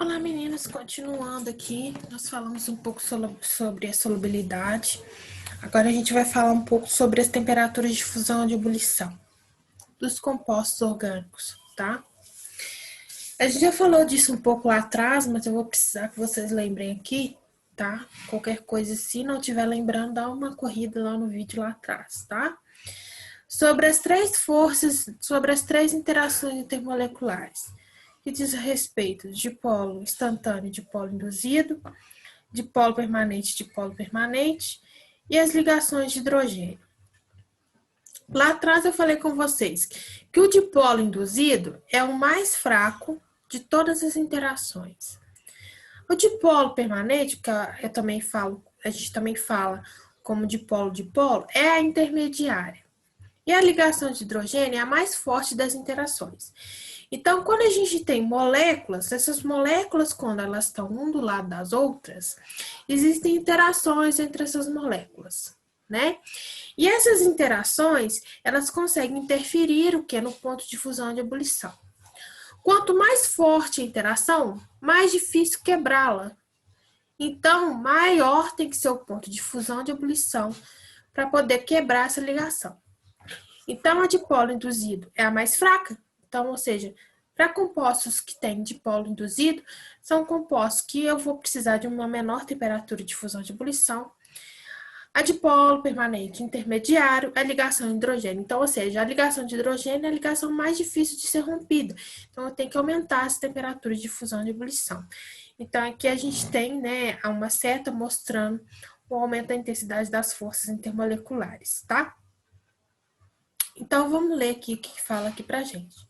Olá, meninas, continuando aqui, nós falamos um pouco sobre a solubilidade. Agora a gente vai falar um pouco sobre as temperaturas de fusão e de ebulição dos compostos orgânicos, tá? A gente já falou disso um pouco lá atrás, mas eu vou precisar que vocês lembrem aqui, tá? Qualquer coisa, se não estiver lembrando, dá uma corrida lá no vídeo lá atrás, tá? Sobre as três forças, sobre as três interações intermoleculares, que diz a respeito de dipolo instantâneo e dipolo induzido, dipolo permanente e dipolo permanente, e as ligações de hidrogênio. Lá atrás eu falei com vocês que o dipolo induzido é o mais fraco de todas as interações. O dipolo permanente, que eu também falo, a gente também fala como dipolo-dipolo, é a intermediária. E a ligação de hidrogênio é a mais forte das interações. Então, quando a gente tem moléculas, essas moléculas, quando elas estão um do lado das outras, existem interações entre essas moléculas, né? E essas interações, elas conseguem interferir o que no ponto de fusão e de ebulição. Quanto mais forte a interação, mais difícil quebrá-la. Então, maior tem que ser o ponto de fusão e de ebulição para poder quebrar essa ligação. Então, a dipolo induzido é a mais fraca. Então, ou seja, para compostos que têm dipolo induzido, são compostos que eu vou precisar de uma menor temperatura de fusão de ebulição. A dipolo permanente intermediário é a ligação de hidrogênio. Então, ou seja, a ligação de hidrogênio é a ligação mais difícil de ser rompida. Então, eu tenho que aumentar as temperaturas de fusão de ebulição. Então, aqui a gente tem, né, uma seta mostrando o aumento da intensidade das forças intermoleculares, tá? Então, vamos ler aqui o que fala aqui pra gente.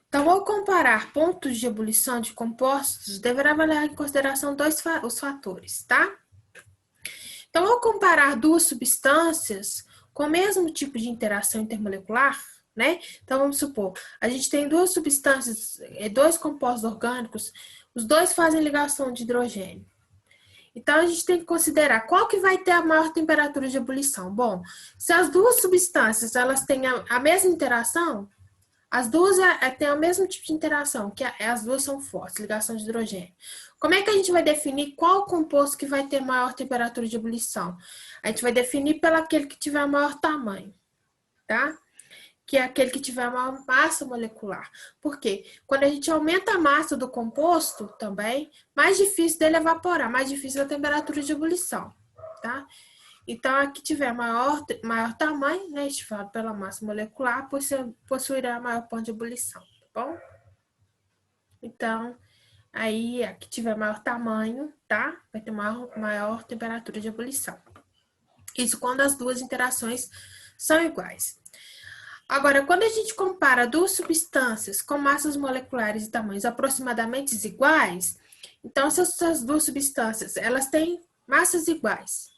Então, ao comparar pontos de ebulição de compostos, deverá levar em consideração os fatores, tá? Então, ao comparar duas substâncias com o mesmo tipo de interação intermolecular, né? Então, vamos supor, a gente tem duas substâncias, dois compostos orgânicos, os dois fazem ligação de hidrogênio. Então, a gente tem que considerar qual que vai ter a maior temperatura de ebulição. Bom, se as duas substâncias elas têm a mesma interação, as duas têm o mesmo tipo de interação, que as duas são fortes, ligação de hidrogênio. Como é que a gente vai definir qual composto que vai ter maior temperatura de ebulição? A gente vai definir pelo aquele que tiver maior tamanho, tá? Que é aquele que tiver maior massa molecular. Por quê? Quando a gente aumenta a massa do composto também, mais difícil dele evaporar, mais difícil a temperatura de ebulição, tá? Então, a que tiver maior tamanho, né, estimado pela massa molecular, possuirá maior ponto de ebulição, tá bom? Então, aí, a que tiver maior tamanho, tá? Vai ter maior temperatura de ebulição. Isso quando as duas interações são iguais. Agora, quando a gente compara duas substâncias com massas moleculares e tamanhos aproximadamente iguais, então, se essas duas substâncias, elas têm massas iguais,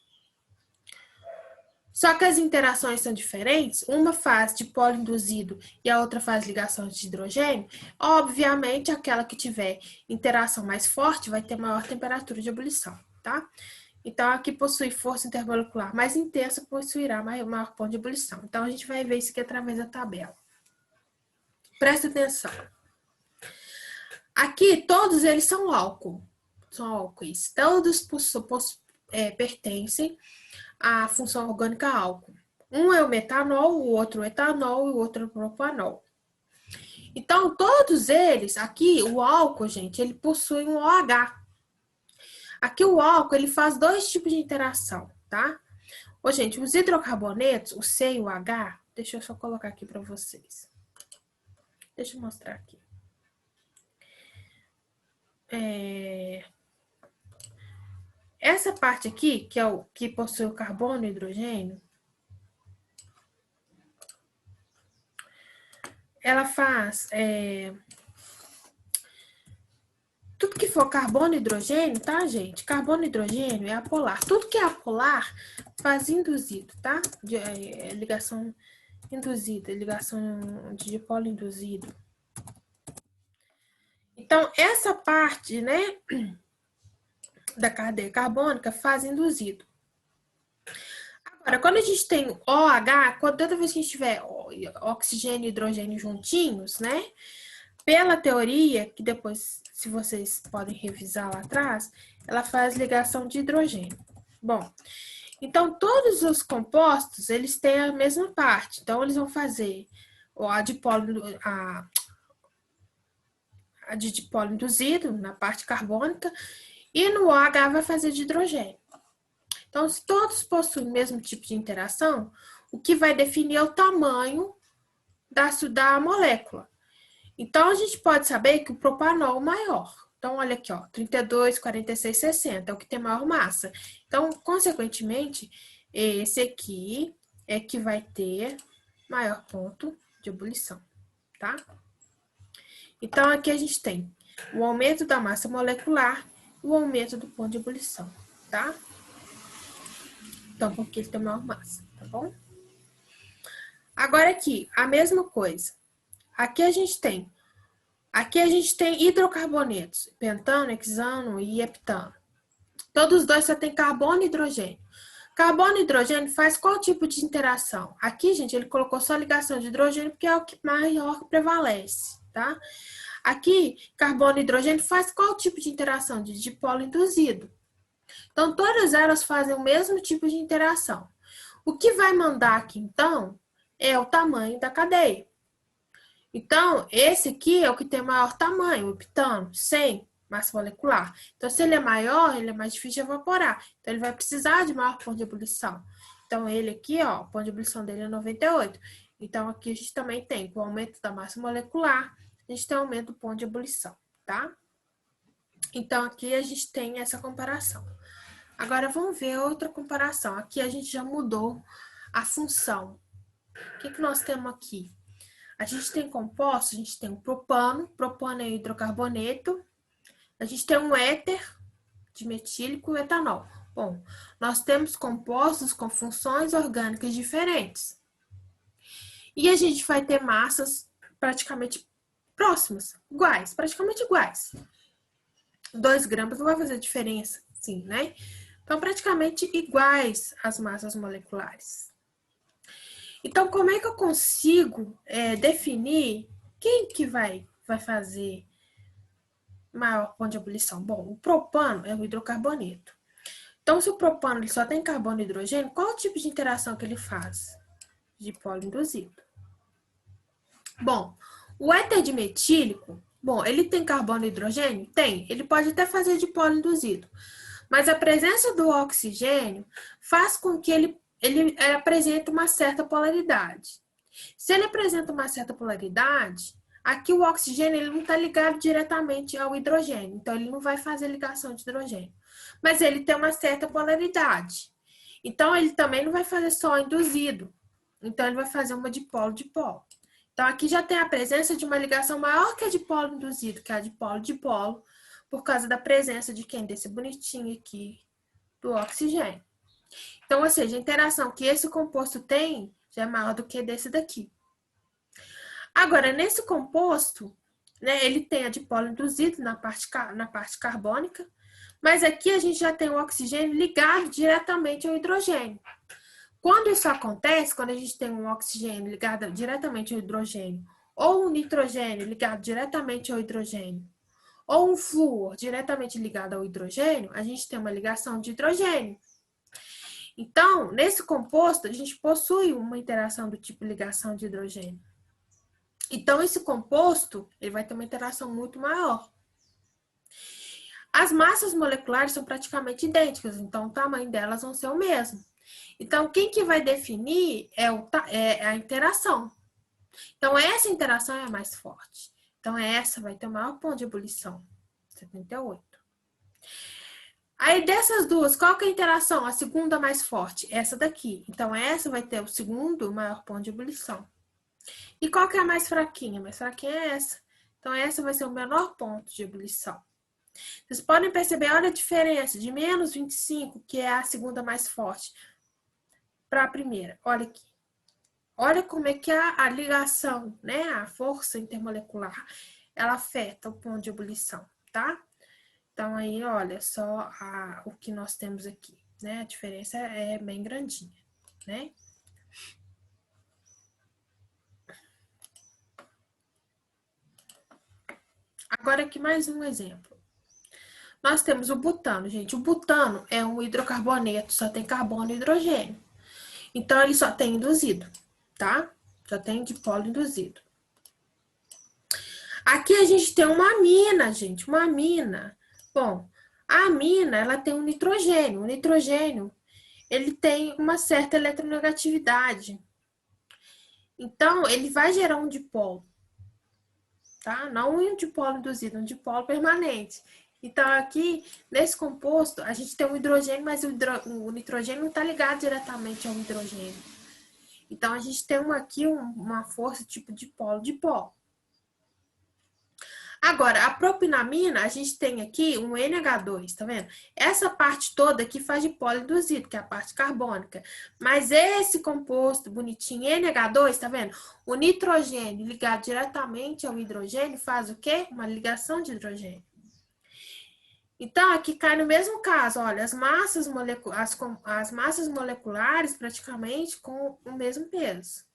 só que as interações são diferentes, uma faz dipolo induzido e a outra faz ligação de hidrogênio, obviamente aquela que tiver interação mais forte vai ter maior temperatura de ebulição, tá? Então, a que possui força intermolecular mais intensa possuirá maior ponto de ebulição. Então, a gente vai ver isso aqui através da tabela. Presta atenção. Aqui, todos eles são álcool. São álcoois. Todos pertencem à função orgânica álcool. Um é o metanol, o outro o etanol e o outro o propanol. Então, todos eles, aqui, o álcool, gente, ele possui um OH. Aqui o álcool, ele faz dois tipos de interação, tá? Ô, gente, os hidrocarbonetos, o C e o H, deixa eu só colocar aqui para vocês. Deixa eu mostrar aqui. Essa parte aqui, que é o que possui o carbono e o hidrogênio, ela faz tudo que for carbono e hidrogênio, tá, gente? Carbono e hidrogênio é apolar. Tudo que é apolar faz induzido, tá? Ligação induzida, ligação de dipolo induzido. Então, essa parte, né, da cadeia carbônica faz induzido. Agora, quando a gente tem OH, toda vez que a gente tiver oxigênio e hidrogênio juntinhos, né, pela teoria, que depois, se vocês podem revisar lá atrás, ela faz ligação de hidrogênio. Bom, então todos os compostos, eles têm a mesma parte. Então, eles vão fazer a de dipolo induzido na parte carbônica e no OH vai fazer de hidrogênio. Então, se todos possuem o mesmo tipo de interação, o que vai definir é o tamanho da molécula. Então, a gente pode saber que o propanol é o maior. Então, olha aqui, ó, 32, 46, 60, é o que tem maior massa. Então, consequentemente, esse aqui é que vai ter maior ponto de ebulição, tá? Então, aqui a gente tem o aumento da massa molecular e o aumento do ponto de ebulição, tá? Então, porque ele tem maior massa, tá bom? Agora aqui, a mesma coisa. Aqui a gente tem hidrocarbonetos, pentano, hexano e heptano. Todos os dois só tem carbono e hidrogênio. Carbono e hidrogênio faz qual tipo de interação? Aqui, gente, ele colocou só ligação de hidrogênio porque é o que maior prevalece, tá? Aqui, carbono e hidrogênio faz qual tipo de interação? De dipolo induzido. Então, todas elas fazem o mesmo tipo de interação. O que vai mandar aqui, então, é o tamanho da cadeia. Então, esse aqui é o que tem maior tamanho, o heptano, 100 massa molecular. Então, se ele é maior, ele é mais difícil de evaporar. Então, ele vai precisar de maior ponto de ebulição. Então, ele aqui, ó, o ponto de ebulição dele é 98. Então, aqui a gente também tem, com o aumento da massa molecular, a gente tem aumento do ponto de ebulição, tá? Então, aqui a gente tem essa comparação. Agora, vamos ver outra comparação. Aqui a gente já mudou a função. O que nós temos aqui? A gente tem compostos, a gente tem o propano é o hidrocarboneto, a gente tem um éter dimetílico e o etanol. Bom, nós temos compostos com funções orgânicas diferentes. E a gente vai ter massas praticamente próximas, iguais, praticamente iguais. 2 gramas não vai fazer diferença, sim, né? Então, praticamente iguais as massas moleculares. Então, como é que eu consigo definir quem que vai fazer maior ponto de ebulição? Bom, o propano é o hidrocarboneto. Então, se o propano ele só tem carbono e hidrogênio, qual o tipo de interação que ele faz? Dipolo induzido. Bom, o éter dimetílico, bom, ele tem carbono e hidrogênio? Tem. Ele pode até fazer dipolo induzido. Mas a presença do oxigênio faz com que ele apresente uma certa polaridade. Se ele apresenta uma certa polaridade, aqui o oxigênio ele não está ligado diretamente ao hidrogênio, então ele não vai fazer ligação de hidrogênio. Mas ele tem uma certa polaridade. Então ele também não vai fazer só induzido. Então ele vai fazer uma dipolo-dipolo. Então aqui já tem a presença de uma ligação maior que a dipolo induzido, que é a dipolo-dipolo, por causa da presença de quem? Desse bonitinho aqui, do oxigênio. Então, ou seja, a interação que esse composto tem já é maior do que desse daqui. Agora, nesse composto, né, ele tem a dipolo induzido na parte carbônica, mas aqui a gente já tem o oxigênio ligado diretamente ao hidrogênio. Quando isso acontece, quando a gente tem um oxigênio ligado diretamente ao hidrogênio, ou um nitrogênio ligado diretamente ao hidrogênio, ou um flúor diretamente ligado ao hidrogênio, a gente tem uma ligação de hidrogênio. Então, nesse composto, a gente possui uma interação do tipo ligação de hidrogênio. Então, esse composto ele vai ter uma interação muito maior. As massas moleculares são praticamente idênticas, então o tamanho delas vão ser o mesmo. Então, quem que vai definir é a interação. Então, essa interação é a mais forte. Então, essa vai ter o maior ponto de ebulição, 78. Aí, dessas duas, qual que é a interação? A segunda mais forte? Essa daqui. Então, essa vai ter o segundo maior ponto de ebulição. E qual que é a mais fraquinha? A mais fraquinha é essa. Então, essa vai ser o menor ponto de ebulição. Vocês podem perceber, olha a diferença de menos 25, que é a segunda mais forte, para a primeira. Olha aqui. Olha como é que a ligação, né, a força intermolecular, ela afeta o ponto de ebulição, tá? Então, aí, olha só o que nós temos aqui, né? A diferença é bem grandinha, né? Agora aqui mais um exemplo. Nós temos o butano, gente. O butano é um hidrocarboneto, só tem carbono e hidrogênio. Então, ele só tem induzido, tá? Só tem dipolo induzido. Aqui a gente tem uma amina, gente, uma amina. Bom, a amina, ela tem um nitrogênio. O nitrogênio, ele tem uma certa eletronegatividade. Então, ele vai gerar um dipolo, tá? Não um dipolo induzido, um dipolo permanente. Então, aqui, nesse composto, a gente tem um hidrogênio, mas o nitrogênio não está ligado diretamente ao hidrogênio. Então, a gente tem aqui uma força tipo dipolo-dipolo. Agora, a propinamina, a gente tem aqui um NH2, tá vendo? Essa parte toda aqui faz dipolo induzido, que é a parte carbônica. Mas esse composto bonitinho, NH2, tá vendo? O nitrogênio ligado diretamente ao hidrogênio faz o quê? Uma ligação de hidrogênio. Então, aqui cai no mesmo caso, olha, as massas moleculares praticamente com o mesmo peso.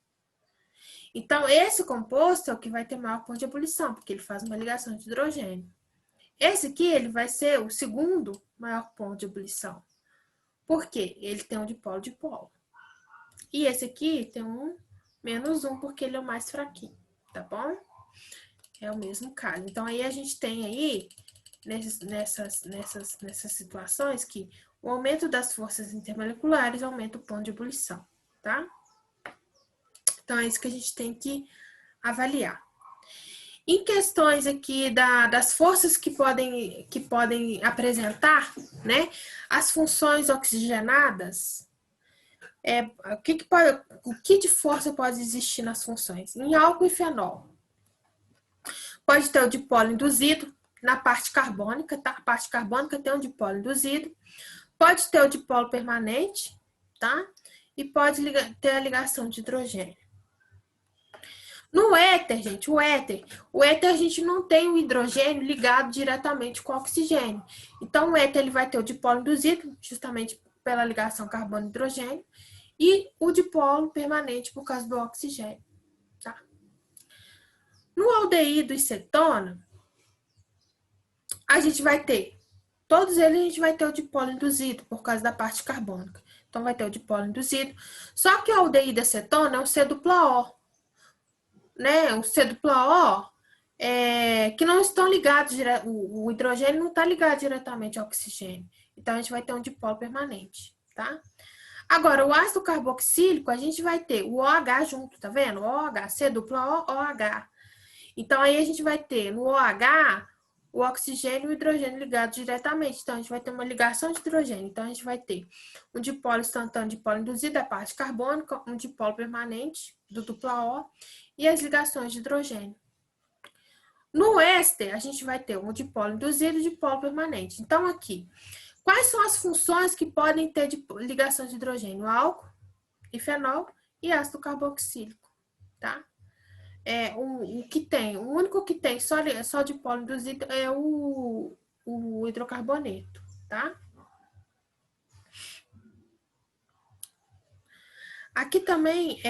Então, esse composto é o que vai ter maior ponto de ebulição, porque ele faz uma ligação de hidrogênio. Esse aqui, ele vai ser o segundo maior ponto de ebulição. Por quê? Ele tem um dipolo-dipolo. E esse aqui tem um -1, porque ele é o mais fraquinho, tá bom? É o mesmo caso. Então, aí a gente tem aí, nessas situações, que o aumento das forças intermoleculares aumenta o ponto de ebulição, tá? Então, é isso que a gente tem que avaliar. Em questões aqui das forças que podem apresentar, né, as funções oxigenadas, o que de força pode existir nas funções? Em álcool e fenol. Pode ter o dipolo induzido na parte carbônica, tá? A parte carbônica tem um dipolo induzido. Pode ter o dipolo permanente, tá? E pode ter a ligação de hidrogênio. No éter, gente, o éter a gente não tem o hidrogênio ligado diretamente com o oxigênio. Então, o éter ele vai ter o dipolo induzido, justamente pela ligação carbono-hidrogênio, e o dipolo permanente por causa do oxigênio. Tá? No aldeído e cetona, a gente vai ter, todos eles a gente vai ter o dipolo induzido por causa da parte carbônica. Então, vai ter o dipolo induzido. Só que o aldeído e acetona é o C-O, né, o C-O, que não estão ligados, o hidrogênio não está ligado diretamente ao oxigênio. Então, a gente vai ter um dipolo permanente, tá? Agora, o ácido carboxílico, a gente vai ter o OH junto, tá vendo? OH, C-O, OH. Então, aí a gente vai ter no OH o oxigênio e o hidrogênio ligados diretamente. Então, a gente vai ter uma ligação de hidrogênio. Então, a gente vai ter um dipolo instantâneo, dipolo induzido, a parte carbônica, um dipolo permanente do O e as ligações de hidrogênio. No éster, a gente vai ter um dipolo induzido e dipolo permanente. Então, aqui, quais são as funções que podem ter ligação de hidrogênio? Álcool e fenol e ácido carboxílico, tá? O único que tem só dipolo induzido é o hidrocarboneto, tá? Aqui também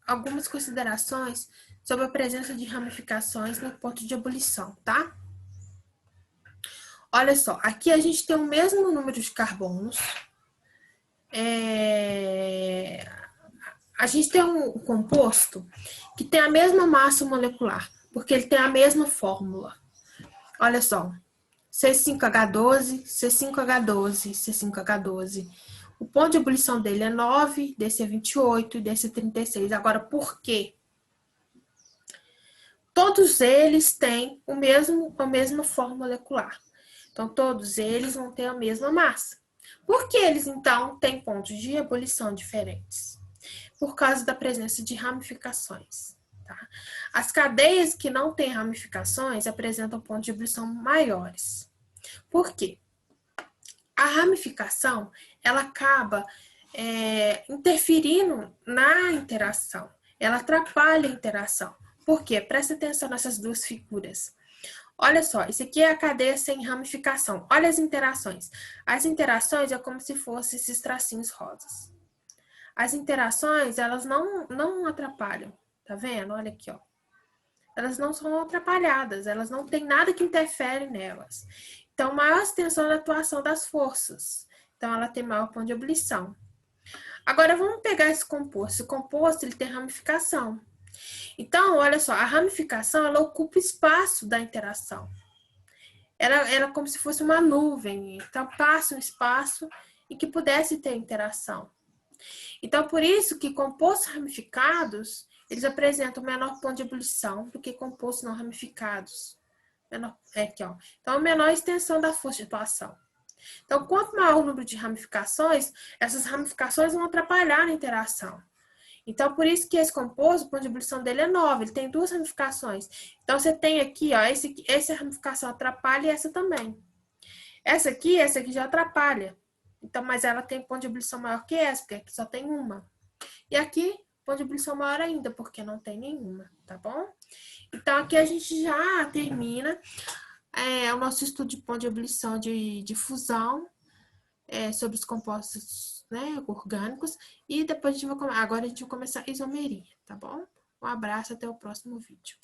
algumas considerações sobre a presença de ramificações no ponto de ebulição, tá? Olha só, aqui a gente tem o mesmo número de carbonos. A gente tem um composto que tem a mesma massa molecular, porque ele tem a mesma fórmula. Olha só, C5H12, C5H12, C5H12. O ponto de ebulição dele é 9, desse é 28 e desse é 36. Agora, por quê? Todos eles têm a mesma fórmula molecular. Então, todos eles vão ter a mesma massa. Por que eles, então, têm pontos de ebulição diferentes? Por causa da presença de ramificações. Tá? As cadeias que não têm ramificações apresentam pontos de ebulição maiores. Por quê? A ramificação, ela acaba interferindo na interação. Ela atrapalha a interação. Por quê? Presta atenção nessas duas figuras. Olha só, isso aqui é a cadeia sem ramificação. Olha as interações. As interações é como se fossem esses tracinhos rosas. As interações, elas não atrapalham. Tá vendo? Olha aqui, ó. elas não são atrapalhadas, elas não têm nada que interfere nelas. Então, maior extensão da atuação das forças. Então, ela tem maior ponto de ebulição. Agora, vamos pegar esse composto. Esse composto, ele tem ramificação. Então, olha só, a ramificação, ela ocupa espaço da interação. Ela é como se fosse uma nuvem. Então, passa um espaço em que pudesse ter interação. Então, por isso que compostos ramificados, eles apresentam menor ponto de ebulição do que compostos não ramificados. Aqui, ó. Então, menor extensão da força de atuação. Então, quanto maior o número de ramificações, essas ramificações vão atrapalhar a interação. Então, por isso que esse composto, o ponto de ebulição dele é 9, ele tem duas ramificações. Então, você tem aqui, ó, essa ramificação atrapalha e essa também. Essa aqui já atrapalha. Então, mas ela tem ponto de ebulição maior que essa, porque aqui só tem uma. E aqui, ponto de ebulição maior ainda, porque não tem nenhuma, tá bom? Então, aqui a gente já termina o nosso estudo de ponto de ebulição de fusão sobre os compostos, né, orgânicos. E depois agora a gente vai começar a isomeria, tá bom? Um abraço, até o próximo vídeo.